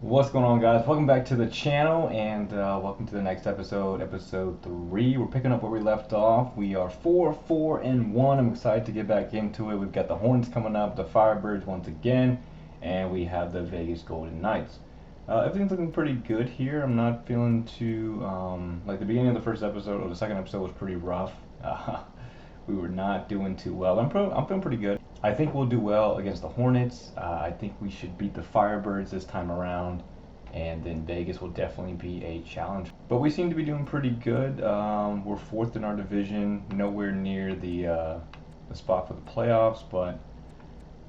What's going on, guys? Welcome back to the channel, and welcome to the next episode, episode 3. We're picking up where we left off. We are 4-4-1. I'm excited to get back into it. We've got the Hornets coming up, the Firebirds once again, and we have the Vegas Golden Knights. Everything's looking pretty good here. I'm not feeling too like the beginning of the first episode or the second episode was pretty rough. We were not doing too well. I'm feeling pretty good. I think we'll do well against the Hornets. I think we should beat the Firebirds this time around, and then Vegas will definitely be a challenge. But we seem to be doing pretty good. We're fourth in our division, nowhere near the spot for the playoffs, but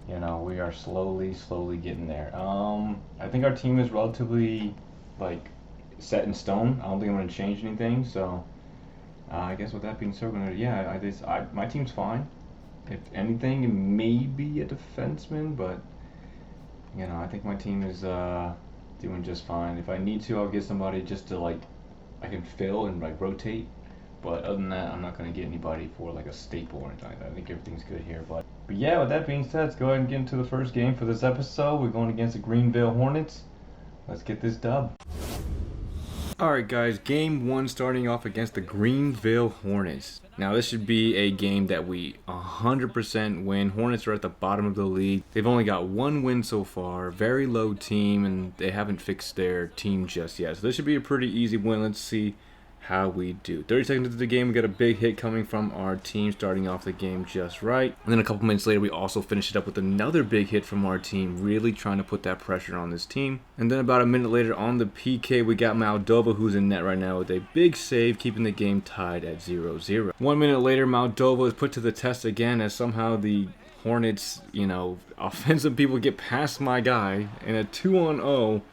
you know, we are slowly getting there. I think our team is relatively like set in stone. I don't think I'm going to change anything. So I guess with that being said, my team's fine. If anything, maybe a defenseman, but you know, I think my team is doing just fine. If I need to, I'll get somebody just to like I can fill and like rotate. But other than that, I'm not gonna get anybody for like a staple or anything like that. I think everything's good here. But yeah, with that being said, let's go ahead and get into the first game for this episode. We're going against the Greenville Hornets. Let's get this dub. Alright guys, game 1 starting off against the Greenville Hornets. Now this should be a game that we 100% win. Hornets are at the bottom of the league. They've only got one win so far, very low team, and they haven't fixed their team just yet. So this should be a pretty easy win. Let's see how we do. 30 seconds into the game, we got a big hit coming from our team, starting off the game just right. And then a couple minutes later, we also finished it up with another big hit from our team, really trying to put that pressure on this team. And then about a minute later on the PK, we got Moldova, who's in net right now with a big save, keeping the game tied at 0-0. 1 minute later, Moldova is put to the test again as somehow the Hornets, you know, offensive people get past my guy in a 2-on-0.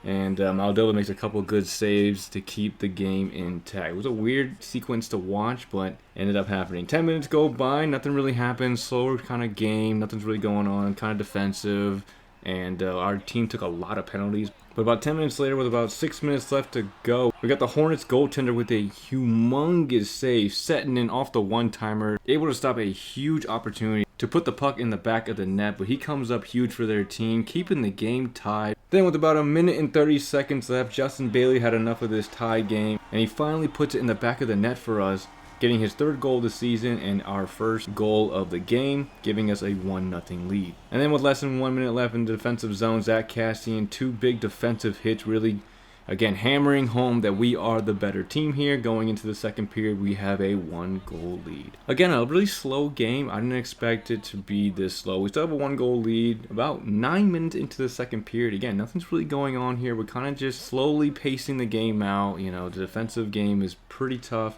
And Moldova makes a couple good saves to keep the game intact. It was a weird sequence to watch, but ended up happening. 10 minutes go by, nothing really happens. Slower kind of game, nothing's really going on, kind of defensive. And our team took a lot of penalties. But about 10 minutes later, with about 6 minutes left to go, we got the Hornets goaltender with a humongous save, setting in off the one-timer, able to stop a huge opportunity to put the puck in the back of the net, but he comes up huge for their team, keeping the game tied. Then with about a minute and 30 seconds left, Justin Bailey had enough of this tie game, and he finally puts it in the back of the net for us, getting his third goal of the season and our first goal of the game, giving us a 1-0 lead. And then with less than 1 minute left in the defensive zone, Zach Cassian, two big defensive hits, really again hammering home that we are the better team here. Going into the second period, we have a 1-goal lead. Again, a really slow game. I didn't expect it to be this slow. We still have a 1-goal lead. About 9 minutes into the second period, again, nothing's really going on here. We're kind of just slowly pacing the game out. You know, the defensive game is pretty tough.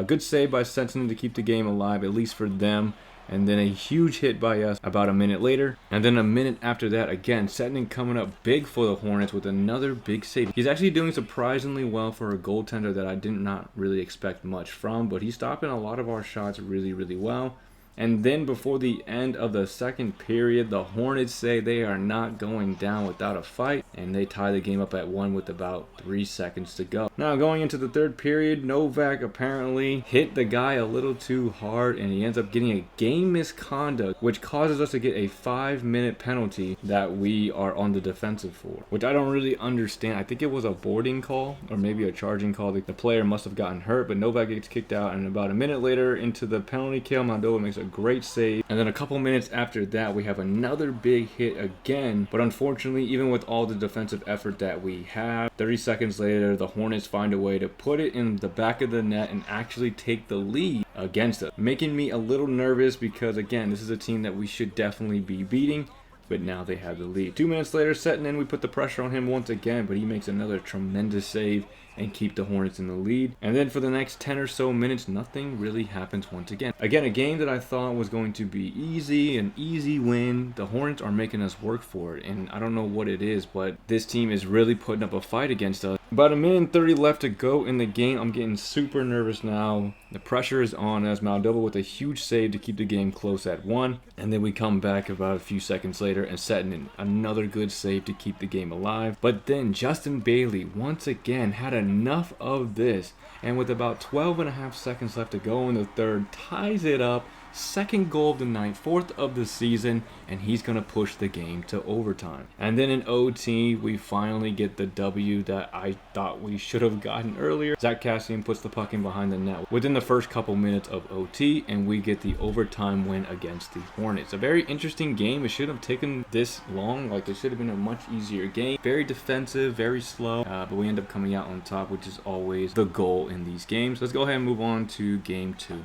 Good save by Sensen to keep the game alive, at least for them. And then a huge hit by us about a minute later. And then a minute after that, again, Sensen coming up big for the Hornets with another big save. He's actually doing surprisingly well for a goaltender that I did not really expect much from. But he's stopping a lot of our shots really well. And then before the end of the second period, the Hornets say they are not going down without a fight, and they tie the game up at 1 with about 3 seconds to go. Now going into the third period, Novak apparently hit the guy a little too hard, and he ends up getting a game misconduct, which causes us to get a 5-minute penalty that we are on the defensive for, which I don't really understand. I think it was a boarding call or maybe a charging call. The player must have gotten hurt, but Novak gets kicked out, and about a minute later into the penalty kill, Moldova makes a great save. And then a couple minutes after that, we have another big hit again, but unfortunately, even with all the defensive effort that we have, 30 seconds later, the Hornets find a way to put it in the back of the net and actually take the lead against us, making me a little nervous because again, this is a team that we should definitely be beating. But now they have the lead. 2 minutes later, setting in, we put the pressure on him once again, but he makes another tremendous save and keep the Hornets in the lead. And then for the next 10 or so minutes, nothing really happens once again. Again, a game that I thought was going to be easy, an easy win. The Hornets are making us work for it, and I don't know what it is, but this team is really putting up a fight against us. About a minute and 30 left to go in the game. I'm getting super nervous now. The pressure is on us. Moldova with a huge save to keep the game close at 1. And then we come back about a few seconds later and setting in another good save to keep the game alive. But then Justin Bailey once again had enough of this. And with about 12.5 seconds left to go in the third, ties it up, second goal of the night, fourth of the season, and he's going to push the game to overtime. And then in OT, we finally get the W that I thought we should have gotten earlier. Zach Kassian puts the puck in behind the net within the first couple minutes of OT, and we get the overtime win against the Hornets. A very interesting game. It should have taken this long. Like, it should have been a much easier game. Very defensive, very slow, but we end up coming out on top, which is always the goal in these games. Let's go ahead and move on to game 2.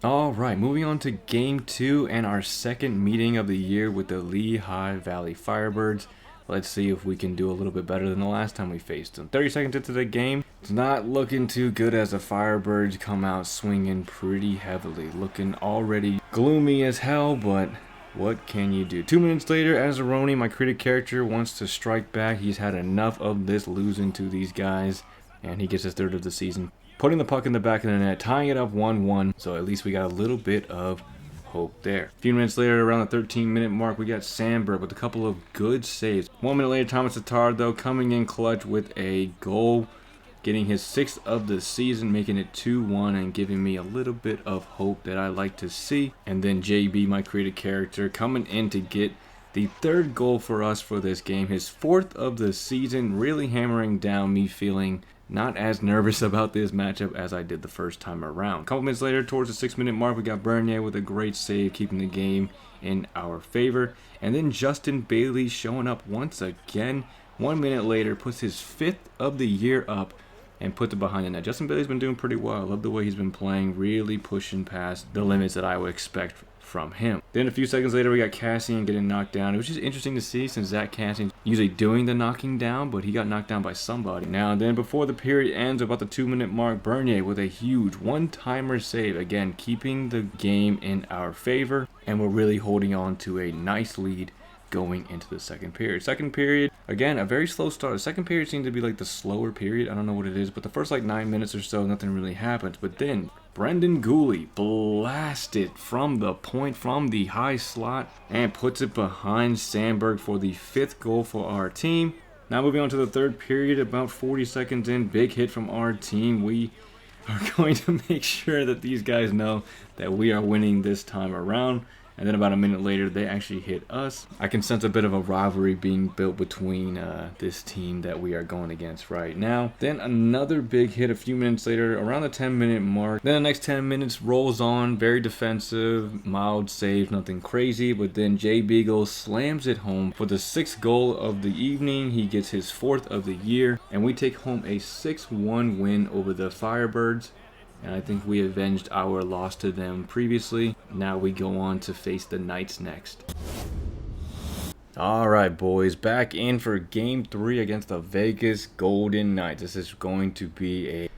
Alright, moving on to game 2 and our second meeting of the year with the Lehigh Valley Firebirds. Let's see if we can do a little bit better than the last time we faced them. 30 seconds into the game, it's not looking too good as the Firebirds come out swinging pretty heavily. Looking already gloomy as hell, but what can you do? 2 minutes later, Azzaroni, my creative character, wants to strike back. He's had enough of this losing to these guys, and he gets his third of the season, putting the puck in the back of the net, tying it up 1-1. So at least we got a little bit of hope there. A few minutes later, around the 13-minute mark, we got Sandberg with a couple of good saves. 1 minute later, Thomas Tatar, though, coming in clutch with a goal, getting his 6th of the season, making it 2-1 and giving me a little bit of hope that I like to see. And then JB, my creative character, coming in to get the 3rd goal for us for this game, his 4th of the season, really hammering down, me feeling not as nervous about this matchup as I did the first time around. A couple minutes later, towards the 6-minute mark, we got Bernier with a great save, keeping the game in our favor. And then Justin Bailey showing up once again. 1 minute later, puts his 5th of the year up and puts it behind the net. Justin Bailey's been doing pretty well. I love the way he's been playing, really pushing past the limits that I would expect from him. Then a few seconds later, we got Kassian getting knocked down. It was just interesting to see, since Zach Kassian's usually doing the knocking down, but he got knocked down by somebody. Now and then, before the period ends, about the 2-minute mark, Bernier with a huge one-timer save, again keeping the game in our favor, and we're really holding on to a nice lead going into the second period. Second period, again, a very slow start. The second period seemed to be like the slower period. I don't know what it is, but the first like 9 minutes or so, nothing really happens. But then Brendan Gooley blasted from the point, from the high slot, and puts it behind Sandberg for the 5th goal for our team. Now moving on to the third period, about 40 seconds in, big hit from our team. We are going to make sure that these guys know that we are winning this time around. And then about a minute later, they actually hit us. I can sense a bit of a rivalry being built between this team that we are going against right now. Then another big hit a few minutes later, around the 10-minute mark. Then the next 10 minutes rolls on, very defensive, mild save, nothing crazy. But then Jay Beagle slams it home for the 6th goal of the evening. He gets his 4th of the year, and we take home a 6-1 win over the Firebirds. And I think we avenged our loss to them previously. Now we go on to face the Knights next. Alright boys, back in for game 3 against the Vegas Golden Knights. This is going to be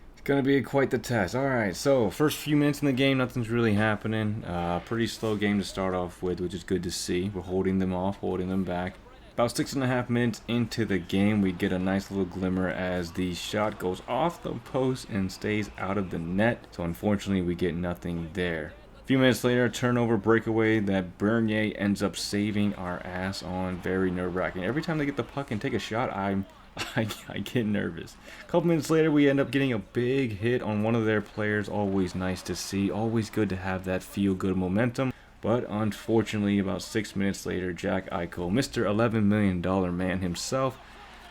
quite the test. Alright, so first few minutes in the game, nothing's really happening. Pretty slow game to start off with, which is good to see. We're holding them off, holding them back. About 6.5 minutes into the game, we get a nice little glimmer as the shot goes off the post and stays out of the net. So unfortunately, we get nothing there. A few minutes later, a turnover breakaway that Bernier ends up saving our ass on. Very nerve-wracking. Every time they get the puck and take a shot, I get nervous. A couple minutes later, we end up getting a big hit on one of their players. Always nice to see. Always good to have that feel-good momentum. But unfortunately, about 6 minutes later, Jack Eichel, Mr. $11 million man himself,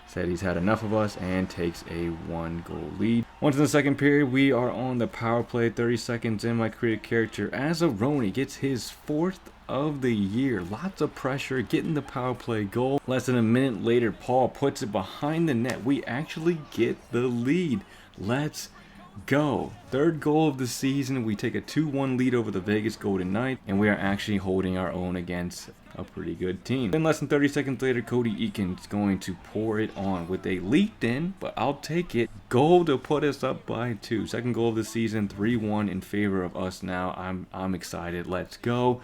said he's had enough of us and takes a 1-goal lead. Once in the second period, we are on the power play. 30 seconds in, my creative character, Azzaroni, gets his 4th of the year. Lots of pressure, getting the power play goal. Less than a minute later, Paul puts it behind the net. We actually get the lead. Let's go. 3rd goal of the season. We take a 2-1 lead over the Vegas Golden Knights, and we are actually holding our own against a pretty good team. Then less than 30 seconds later, Cody Eakin's going to pour it on with a leaked in, but I'll take it, goal to put us up by 2. 2nd goal of the season, 3-1 in favor of us now. I'm excited. Let's go.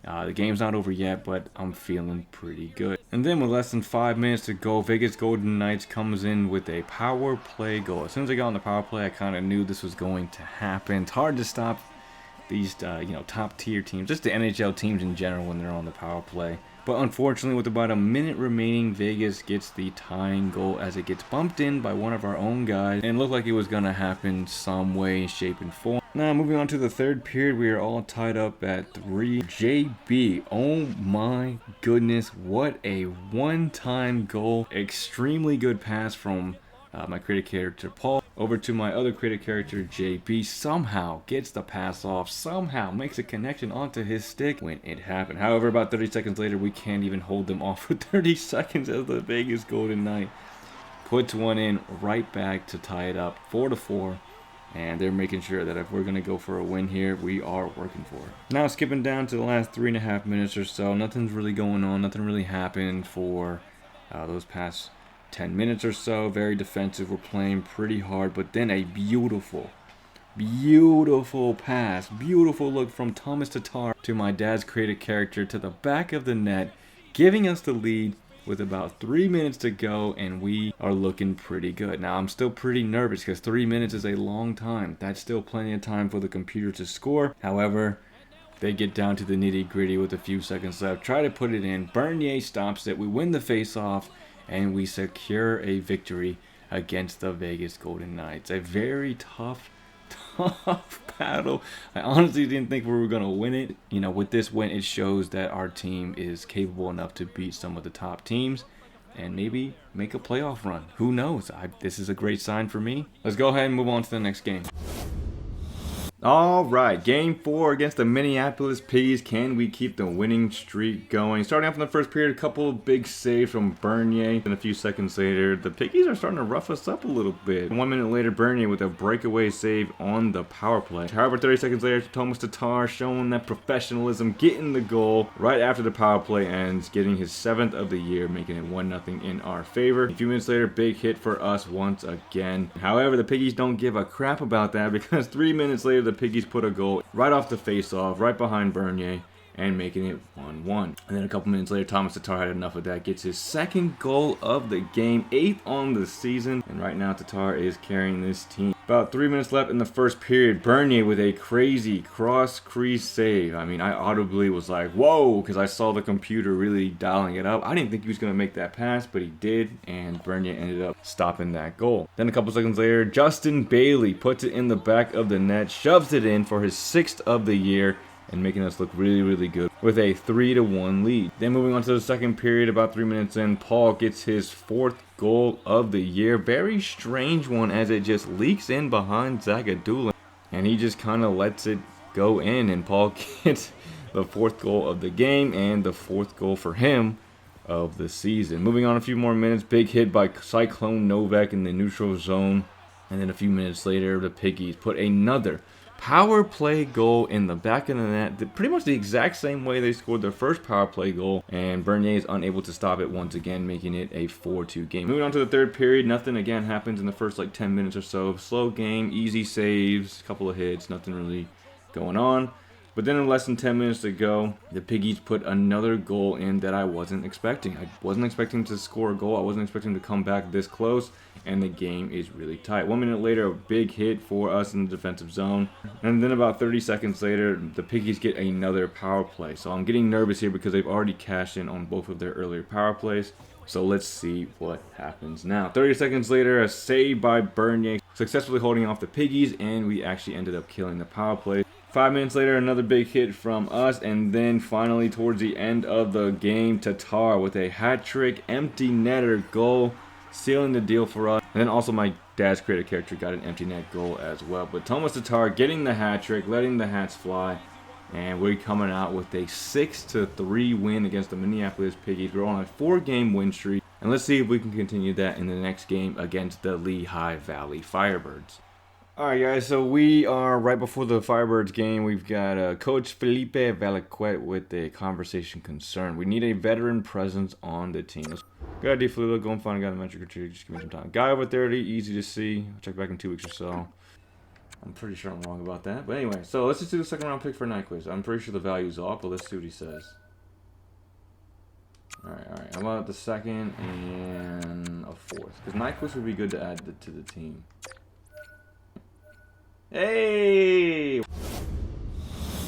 The game's not over yet, but I'm feeling pretty good. And then with less than 5 minutes to go, Vegas Golden Knights comes in with a power play goal. As soon as I got on the power play, I kind of knew this was going to happen. It's hard to stop these top tier teams, just the NHL teams in general when they're on the power play. But unfortunately, with about a minute remaining, Vegas gets the tying goal as it gets bumped in by one of our own guys. And it looked like it was going to happen some way, shape, and form. Now, moving on to the third period, we are all tied up at 3. JB, oh my goodness, what a one-time goal. Extremely good pass from my creative character, Paul, over to my other creative character, JB. Somehow gets the pass off, somehow makes a connection onto his stick when it happened. However, about 30 seconds later, we can't even hold them off for 30 seconds as the Vegas Golden Knight puts one in right back to tie it up 4-4. And they're making sure that if we're going to go for a win here, we are working for it. Now, skipping down to the last 3.5 minutes or so, nothing's really going on. Nothing really happened for those past 10 minutes or so. Very defensive. We're playing pretty hard. But then a beautiful pass. Beautiful look from Thomas Tatar to my dad's creative character to the back of the net, giving us the lead with about 3 minutes to go, and we are looking pretty good. Now, I'm still pretty nervous because 3 minutes is a long time. That's still plenty of time for the computer to score. However, they get down to the nitty-gritty with a few seconds left. Try to put it in. Bernier stops it. We win the face-off, and we secure a victory against the Vegas Golden Knights. A very tough battle. I honestly didn't think we were going to win it. You know, with this win, it shows that our team is capable enough to beat some of the top teams and maybe make a playoff run. Who knows? This is a great sign for me. Let's go ahead and move on to the next game. All right, game 4 against the Minneapolis Piggies. Can we keep the winning streak going? Starting off in the first period, a couple of big saves from Bernier. And a few seconds later, the Piggies are starting to rough us up a little bit. 1 minute later, Bernier with a breakaway save on the power play. However, 30 seconds later, Thomas Tatar showing that professionalism, getting the goal right after the power play ends, getting his 7th of the year, making it 1-0 in our favor. A few minutes later, big hit for us once again. However, the Piggies don't give a crap about that because 3 minutes later, the Piggies put a goal right off the face-off, right behind Bernier, and making it 1-1. And then a couple minutes later, Thomas Tatar had enough of that, gets his 2nd goal of the game, 8th on the season, and right now Tatar is carrying this team. About 3 minutes left in the first period, Bernier with a crazy cross-crease save. I mean, I audibly was like, whoa, because I saw the computer really dialing it up. I didn't think he was going to make that pass, but he did, and Bernier ended up stopping that goal. Then a couple seconds later, Justin Bailey puts it in the back of the net, shoves it in for his 6th of the year, and making us look really good with a 3-1 lead. Then moving on to the second period, about 3 minutes in, Paul gets his 4th goal of the year. Very strange one as it just leaks in behind Zagadulin, and he just kind of lets it go in, and Paul gets the 4th goal of the game and the 4th goal for him of the season. Moving on a few more minutes, big hit by Cyclone Novak in the neutral zone, and then a few minutes later, the Piggies put another power play goal in the back of the net, pretty much the exact same way they scored their first power play goal, and Bernier is unable to stop it once again, making it a 4-2 game. Moving on to the third period, nothing again happens in the first like 10 minutes or so. Slow game, easy saves, couple of hits, nothing really going on. But then in less than 10 minutes to go, the Piggies put another goal in that I wasn't expecting. I wasn't expecting to score a goal. I wasn't expecting to come back this close, and the game is really tight. 1 minute later, a big hit for us in the defensive zone. And then about 30 seconds later, the Piggies get another power play. So I'm getting nervous here because they've already cashed in on both of their earlier power plays. So let's see what happens now. 30 seconds later, a save by Bernier, successfully holding off the Piggies, and we actually ended up killing the power play. 5 minutes later, another big hit from us, and then finally towards the end of the game, Tatar with a hat-trick empty netter goal, sealing the deal for us. And then also my dad's creative character got an empty net goal as well. But Thomas Tatar getting the hat-trick, letting the hats fly, and we're coming out with a 6-3 win against the Minneapolis Piggies. We're on a 4-game win streak, and let's see if we can continue that in the next game against the Lehigh Valley Firebirds. Alright guys, so we are right before the Firebirds game. We've got Coach Felipe Valaquet with a conversation concern. We need a veteran presence on the team. Good idea, Felipe. Go and find a guy in the metric or two. Just give me some time. Guy over 30, easy to see. I'll check back in 2 weeks or so. I'm pretty sure I'm wrong about that. But anyway, so let's just do the second round pick for Nyquist. I'm pretty sure the value's off, but let's see what he says. Alright. How about the 2nd and a 4th? Because Nyquist would be good to add to the team. Hey!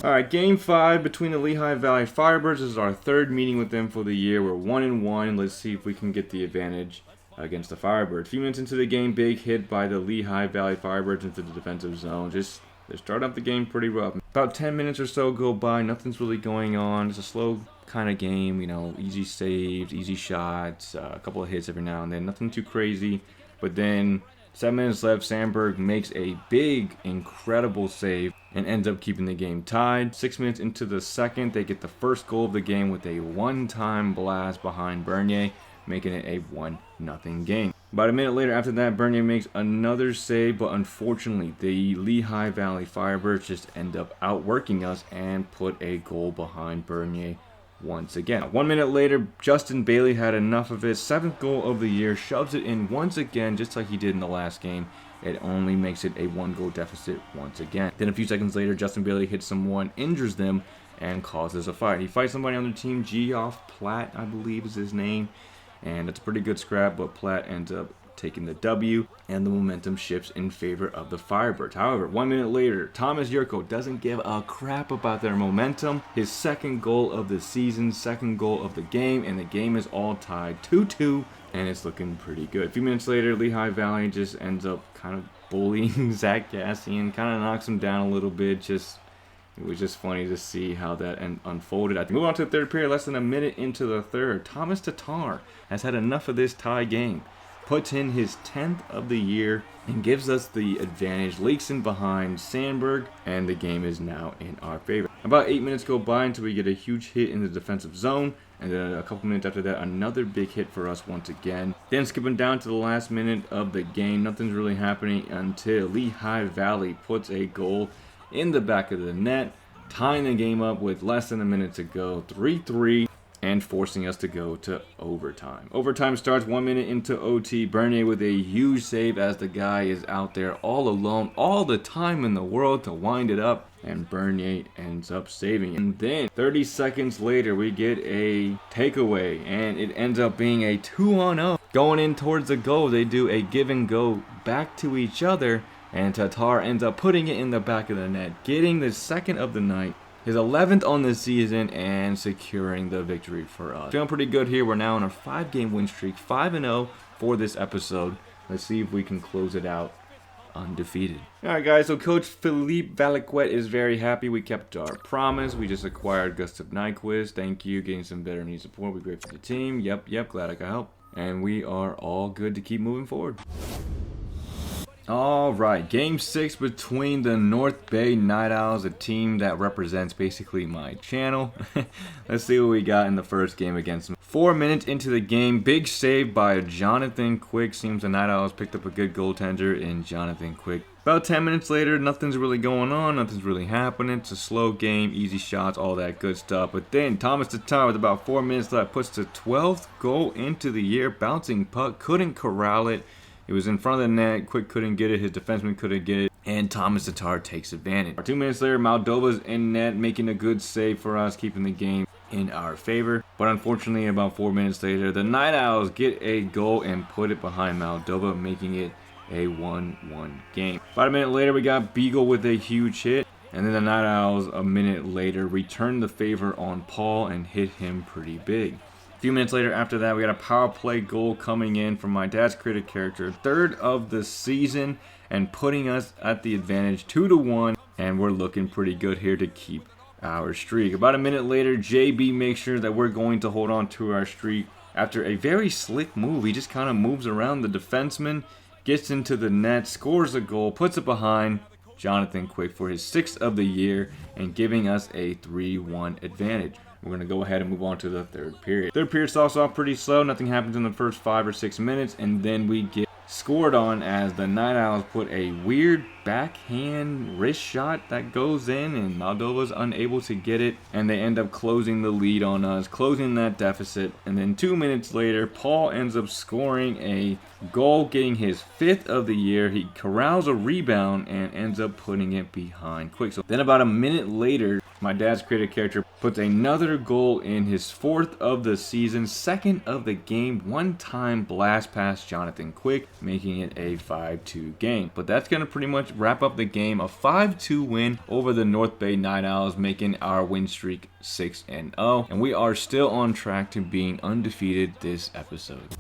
Alright, game 5 between the Lehigh Valley Firebirds. This is our 3rd meeting with them for the year. We're 1-1. Let's see if we can get the advantage against the Firebirds. A few minutes into the game, big hit by the Lehigh Valley Firebirds into the defensive zone. Just They're starting up the game pretty rough. About 10 minutes or so go by, nothing's really going on. It's a slow kind of game, you know, easy saves, easy shots, a couple of hits every now and then, nothing too crazy. But then 7 minutes left, Sandberg makes a big, incredible save and ends up keeping the game tied. 6 minutes into the second, they get the first goal of the game with a one-time blast behind Bernier, making it a 1-0 game. About a minute later after that, Bernier makes another save, but unfortunately, the Lehigh Valley Firebirds just end up outworking us and put a goal behind Bernier once again. 1 minute later, Justin Bailey had enough of it. 7th goal of the year, shoves it in once again, just like he did in the last game. It only makes it a 1-goal deficit once again. Then a few seconds later, Justin Bailey hits someone, injures them, and causes a fight. He fights somebody on their team, Geoff Platt, I believe is his name. And it's a pretty good scrap, but Platt ends up taking the W, and the momentum shifts in favor of the Firebirds. However, 1 minute later, Thomas Yurko doesn't give a crap about their momentum. His 2nd goal of the season, 2nd goal of the game, and the game is all tied 2-2, and it's looking pretty good. A few minutes later, Lehigh Valley just ends up kind of bullying Zach Gassian, kind of knocks him down a little bit. It was just funny to see how that unfolded. I think move on to the third period, less than a minute into the third. Thomas Tatar has had enough of this tie game. Puts in his 10th of the year and gives us the advantage. Leaks in behind Sandberg, and the game is now in our favor. About 8 minutes go by until we get a huge hit in the defensive zone, and then a couple minutes after that, another big hit for us once again. Then skipping down to the last minute of the game, nothing's really happening until Lehigh Valley puts a goal in the back of the net, tying the game up with less than a minute to go, 3-3. And forcing us to go to overtime. Overtime starts 1 minute into OT. Bernier with a huge save as the guy is out there all alone, all the time in the world to wind it up. And Bernier ends up saving it. And then 30 seconds later, we get a takeaway, and it ends up being a 2-on-0. Going in towards the goal, they do a give and go back to each other, and Tatar ends up putting it in the back of the net, getting the 2nd of the night. His 11th on the season, and securing the victory for us. Feeling pretty good here. We're now on a 5-game win streak, 5-0 for this episode. Let's see if we can close it out undefeated. Alright guys, so Coach Philippe Valiquette is very happy we kept our promise. We just acquired Gustav Nyquist. Thank you, getting some veteran support. We're great for the team. Yep, glad I could help. And we are all good to keep moving forward. Alright, game 6 between the North Bay Night Owls, a team that represents basically my channel. Let's see what we got in the first game against them. 4 minutes into the game, big save by Jonathan Quick. Seems the Night Owls picked up a good goaltender in Jonathan Quick. About 10 minutes later, nothing's really going on, nothing's really happening. It's a slow game, easy shots, all that good stuff. But then Thomas Tatar, with about 4 minutes left, puts the 12th goal into the year. Bouncing puck, couldn't corral it. It was in front of the net. Quick couldn't get it. His defenseman couldn't get it. And Thomas Tatar takes advantage. 2 minutes later, Moldova's in net, making a good save for us, keeping the game in our favor. But unfortunately, about 4 minutes later, the Night Owls get a goal and put it behind Moldova, making it a 1-1 game. About a minute later, we got Beagle with a huge hit. And then the Night Owls, a minute later, returned the favor on Paul and hit him pretty big. A few minutes later after that, we got a power play goal coming in from my dad's creative character, 3rd of the season, and putting us at the advantage 2-1, and we're looking pretty good here to keep our streak. About a minute later, JB makes sure that we're going to hold on to our streak. After a very slick move, he just kind of moves around the defenseman, gets into the net, scores a goal, puts it behind Jonathan Quick for his 6th of the year, and giving us a 3-1 advantage. We're going to go ahead and move on to the third period. Third period starts off pretty slow. Nothing happens in the first 5 or 6 minutes. And then we get scored on as the Night Owls put a weird backhand wrist shot that goes in. And Moldova's unable to get it. And they end up closing the lead on us, closing that deficit. And then 2 minutes later, Paul ends up scoring a goal, getting his 5th of the year. He corrals a rebound and ends up putting it behind Quick. So then about a minute later, my dad's creative character puts another goal in, his 4th of the season, 2nd of the game, one-time blast past Jonathan Quick, making it a 5-2 game. But that's going to pretty much wrap up the game. A 5-2 win over the North Bay Night Owls, making our win streak 6-0. And we are still on track to being undefeated this episode.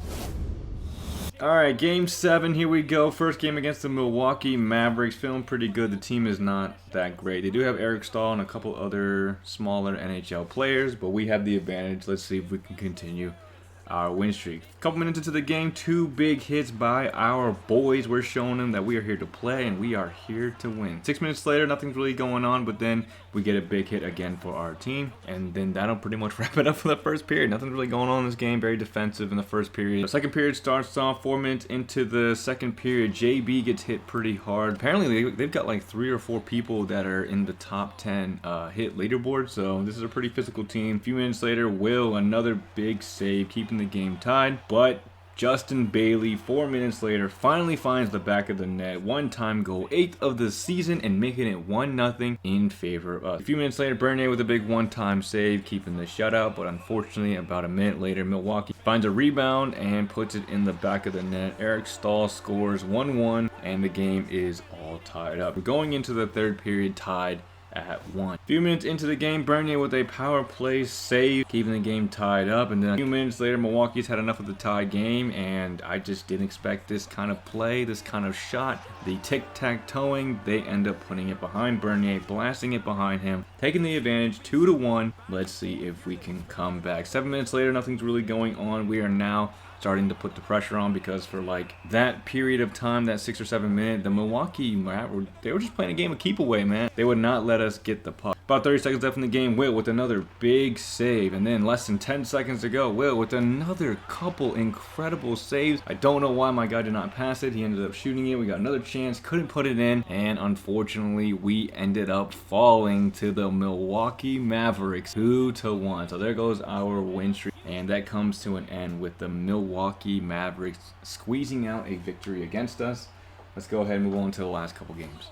Alright, game 7, here we go. First game against the Milwaukee Mavericks. Feeling pretty good. The team is not that great. They do have Eric Stahl and a couple other smaller NHL players, but we have the advantage. Let's see if we can continue our win streak. A couple minutes into the game, 2 big hits by our boys. We're showing them that we are here to play and we are here to win. 6 minutes later, nothing's really going on, but then we get a big hit again for our team, and then that'll pretty much wrap it up for the first period. Nothing's really going on in this game. Very defensive in the first period. The second period starts off 4 minutes into the second period. JB gets hit pretty hard. Apparently they've got like 3 or 4 people that are in the top 10 hit leaderboard, so this is a pretty physical team. A few minutes later, Will, another big save, keeping the game tied, but Justin Bailey, 4 minutes later, finally finds the back of the net. One-time goal, 8th of the season, and making it 1-0 in favor of us. A few minutes later, Bernier with a big one-time save, keeping the shutout, but unfortunately, about a minute later, Milwaukee finds a rebound and puts it in the back of the net. Eric Stahl scores 1-1, and the game is all tied up. We're going into the third period tied at 1. A few minutes into the game, Bernier with a power play save, keeping the game tied up, and then a few minutes later, Milwaukee's had enough of the tie game, and I just didn't expect this kind of play, this kind of shot. The tic-tac-toeing, they end up putting it behind Bernier, blasting it behind him, taking the advantage, 2-1. Let's see if we can come back. 7 minutes later, nothing's really going on. We are now starting to put the pressure on, because for like that period of time, that 6 or 7 minutes, the Milwaukee Mavericks, they were just playing a game of keep away, man. They would not let us get the puck. About 30 seconds left in the game, Will with another big save, and then less than 10 seconds to go, Will with another couple incredible saves. I don't know why my guy did not pass it. He ended up shooting it. We got another chance, couldn't put it in, and unfortunately we ended up falling to the Milwaukee Mavericks 2-1. So there goes our win streak, and that comes to an end with the Milwaukee Mavericks squeezing out a victory against us. Let's go ahead and move on to the last couple games.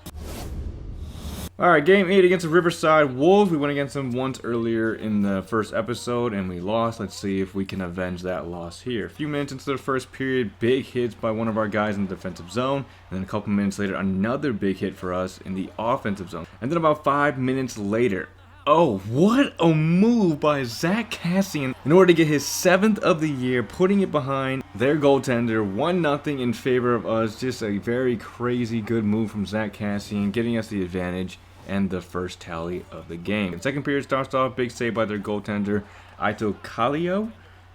Alright, game 8 against the Riverside Wolves. We went against them once earlier in the first episode and we lost. Let's see if we can avenge that loss here. A few minutes into the first period, big hits by one of our guys in the defensive zone. And then a couple minutes later, another big hit for us in the offensive zone. And then about 5 minutes later, oh, what a move by Zach Cassian in order to get his 7th of the year, putting it behind their goaltender, 1-0 in favor of us. Just a very crazy good move from Zach Cassian, getting us the advantage and the first tally of the game. The second period starts off, big save by their goaltender, Ito Kallio,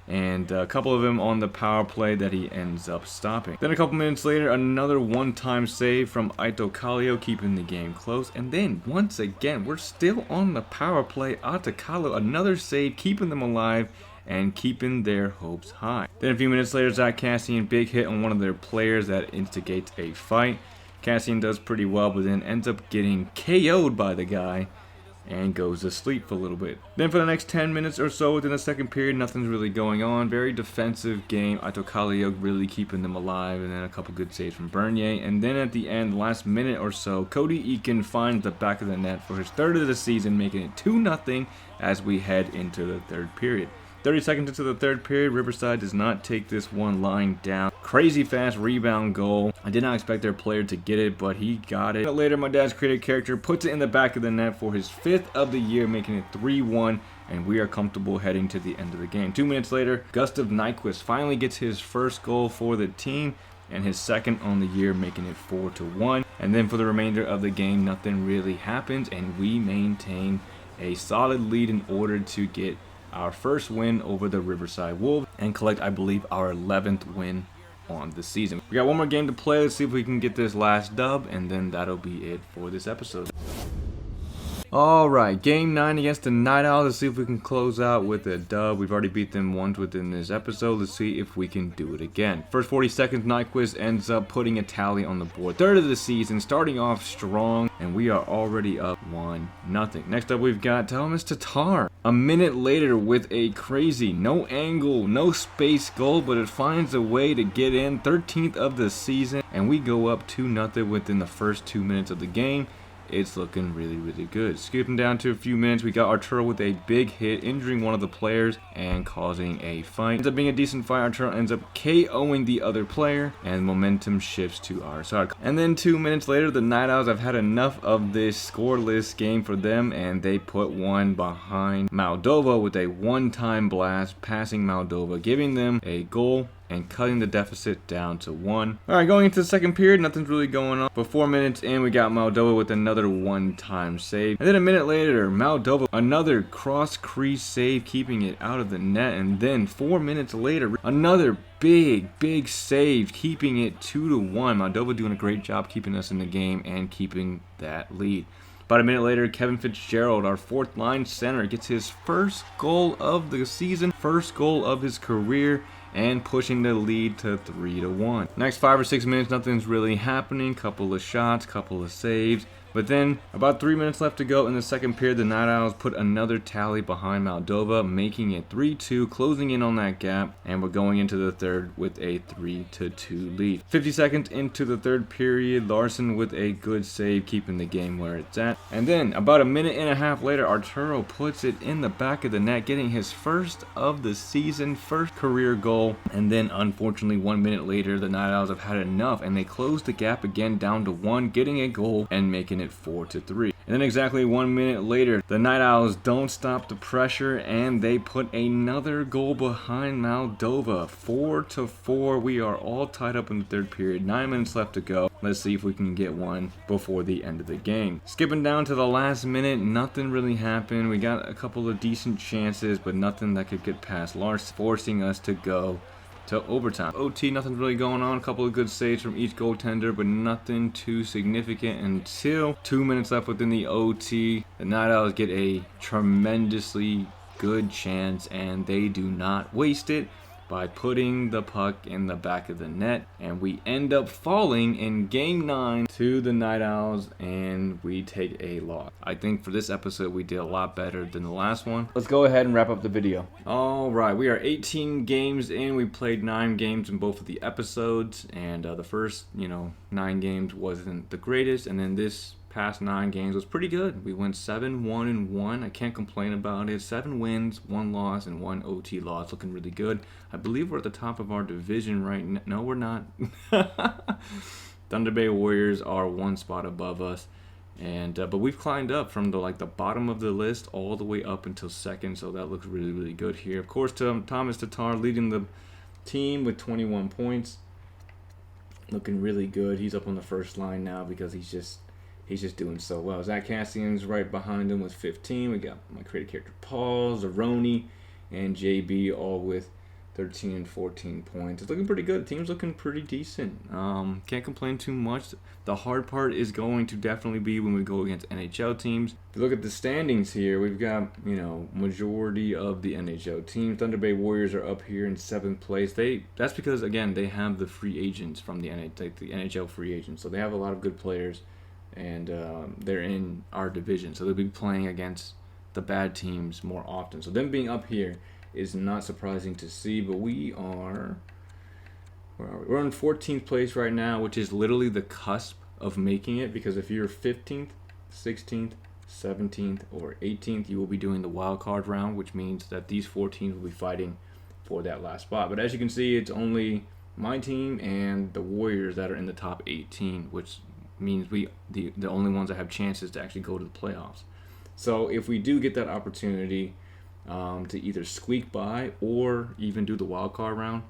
and a couple of them on the power play that he ends up stopping. Then a couple minutes later, another one-time save from Ito Kallio, keeping the game close. And then, once again, we're still on the power play. Ito Kallio, another save, keeping them alive and keeping their hopes high. Then a few minutes later, Zach Cassian, big hit on one of their players that instigates a fight. Cassian does pretty well, but then ends up getting KO'd by the guy and goes to sleep for a little bit. Then for the next 10 minutes or so within the second period, nothing's really going on. Very defensive game. Ito Kallio really keeping them alive, and then a couple good saves from Bernier. And then at the end, last minute or so, Cody Eakin finds the back of the net for his 3rd of the season, making it 2-0 as we head into the third period. 30 seconds into the third period, Riverside does not take this one lying down. Crazy fast rebound goal. I did not expect their player to get it, but he got it. Later, my dad's created character puts it in the back of the net for his 5th of the year, making it 3-1, and we are comfortable heading to the end of the game. 2 minutes later, Gustav Nyquist finally gets his first goal for the team, and his 2nd on the year, making it 4-1. And then for the remainder of the game, nothing really happens, and we maintain a solid lead in order to get our first win over the Riverside Wolves and collect, I believe, our 11th win on the season. We got one more game to play. Let's see if we can get this last dub, and then that'll be it for this episode. Alright, game 9 against the NIGHTOWLS. Let's see if we can close out with a dub. We've already beat them once within this episode. Let's see if we can do it again. First 40 seconds, Nyquist ends up putting a tally on the board. 3rd of the season, starting off strong, and we are already up 1-0. Next up, we've got Thomas Tatar. A minute later with a crazy, no angle, no space goal, but it finds a way to get in. 13th of the season, and we go up 2-0 within the first 2 minutes of the game. It's looking really, really good. Skipping down to a few minutes, we got Arturo with a big hit, injuring one of the players and causing a fight. Ends up being a decent fight. Arturo ends up KOing the other player, and momentum shifts to our side. And then 2 minutes later, the NIGHTOWLS have had enough of this scoreless game for them, and they put one behind Moldova with a one-time blast, passing Moldova, giving them a goal. and cutting the deficit down to 1. All right, going into the second period, nothing's really going on. But 4 minutes in, we got Moldova with another one-time save. And then a minute later, Moldova, another cross-crease save, keeping it out of the net. And then 4 minutes later, another big save, keeping it 2-1. Moldova doing a great job keeping us in the game and keeping that lead. About a minute later, Kevin Fitzgerald, our fourth-line center, gets his first goal of the season, first goal of his career, and pushing the lead to 3-1. Next 5 or 6 minutes, nothing's really happening. Couple of shots, couple of saves. But then, about 3 minutes left to go in the second period, the Night Owls put another tally behind Moldova, making it 3-2, closing in on that gap, and we're going into the third with a 3-2 lead. 50 seconds into the third period, Larson with a good save, keeping the game where it's at. And then, about a minute and a half later, Arturo puts it in the back of the net, getting his first of the season, first career goal. And then, unfortunately, 1 minute later, the Night Owls have had enough, and they close the gap again down to 1, getting a goal and making it 4-3. And then exactly 1 minute later, the Night Owls don't stop the pressure and they put another goal behind Moldova. 4-4. We are all tied up in the third period. 9 minutes left to go. Let's see if we can get one before the end of the game. Skipping down to the last minute, nothing really happened. We got a couple of decent chances, but nothing that could get past Lars, forcing us to go to overtime. OT, nothing's really going on. A couple of good saves from each goaltender, but nothing too significant until 2 minutes left within the OT. The Night Owls get a tremendously good chance, and they do not waste it by putting the puck in the back of the net, and we end up falling in game 9 to the Night Owls, and we take a loss. I think for this episode we did a lot better than the last one. Let's go ahead and wrap up the video. Alright, we are 18 games in. We played 9 games in both of the episodes, and the first 9 games wasn't the greatest, and then this past 9 games was pretty good. We went 7-1-1. I can't complain about it. 7 wins, 1 loss, and 1 OT loss. Looking really good. I believe we're at the top of our division right now. No, we're not. Thunder Bay Warriors are 1 spot above us, and but we've climbed up from the bottom of the list all the way up until 2nd. So that looks really good here. Of course, Thomas Tatar leading the team with 21 points. Looking really good. He's up on the first line now because he's just doing so well. Zach Cassian's right behind him with 15. We got my creative character Paul, Zeroni, and JB all with 13 and 14 points. It's looking pretty good. The team's looking pretty decent. Can't complain too much. The hard part is going to definitely be when we go against NHL teams. If you look at the standings here, we've got, majority of the NHL teams. Thunder Bay Warriors are up here in 7th place. That's because, again, they have the free agents from the NHL free agents. So they have a lot of good players, and they're in our division. So they'll be playing against the bad teams more often. So them being up here is not surprising to see, but we are, where are we? We're in 14th place right now, which is literally the cusp of making it, because if you're 15th, 16th, 17th, or 18th, you will be doing the wild card round, which means that these 4 teams will be fighting for that last spot. But as you can see, it's only my team and the Warriors that are in the top 18, which means the only ones that have chances to actually go to the playoffs. So if we do get that opportunity to either squeak by or even do the wild card round,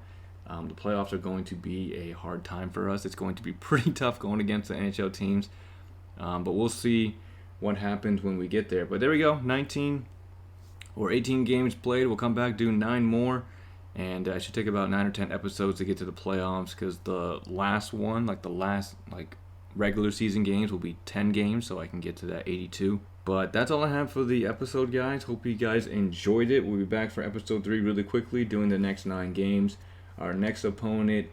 the playoffs are going to be a hard time for us. It's going to be pretty tough going against the NHL teams, but we'll see what happens when we get there. But there we go, 19 or 18 games played. We'll come back, do 9 more, and it should take about 9 or 10 episodes to get to the playoffs, because the last one, the last regular season games will be 10 games, so I can get to that 82. But that's all I have for the episode, guys. Hope you guys enjoyed it. We'll be back for episode 3 really quickly, doing the next 9 games. Our next opponent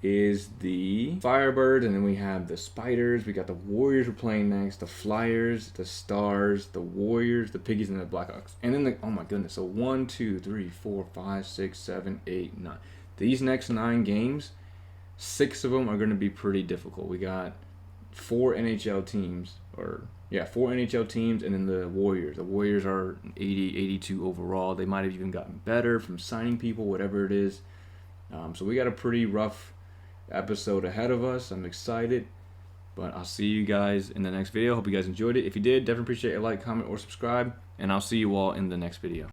is the Firebirds, and then we have the Spiders. We got the Warriors we're playing next, the Flyers, the Stars, the Warriors, the Piggies, and the Blackhawks. And then oh my goodness, so 1, 2, 3, 4, 5, 6, 7, 8, 9. These next 9 games, 6 of them are going to be pretty difficult. We got 4 NHL teams, 4 NHL teams, and then the Warriors. The Warriors are 80, 82 overall. They might have even gotten better from signing people, whatever it is. So we got a pretty rough episode ahead of us. I'm excited, but I'll see you guys in the next video. Hope you guys enjoyed it. If you did, definitely appreciate a like, comment, or subscribe, and I'll see you all in the next video.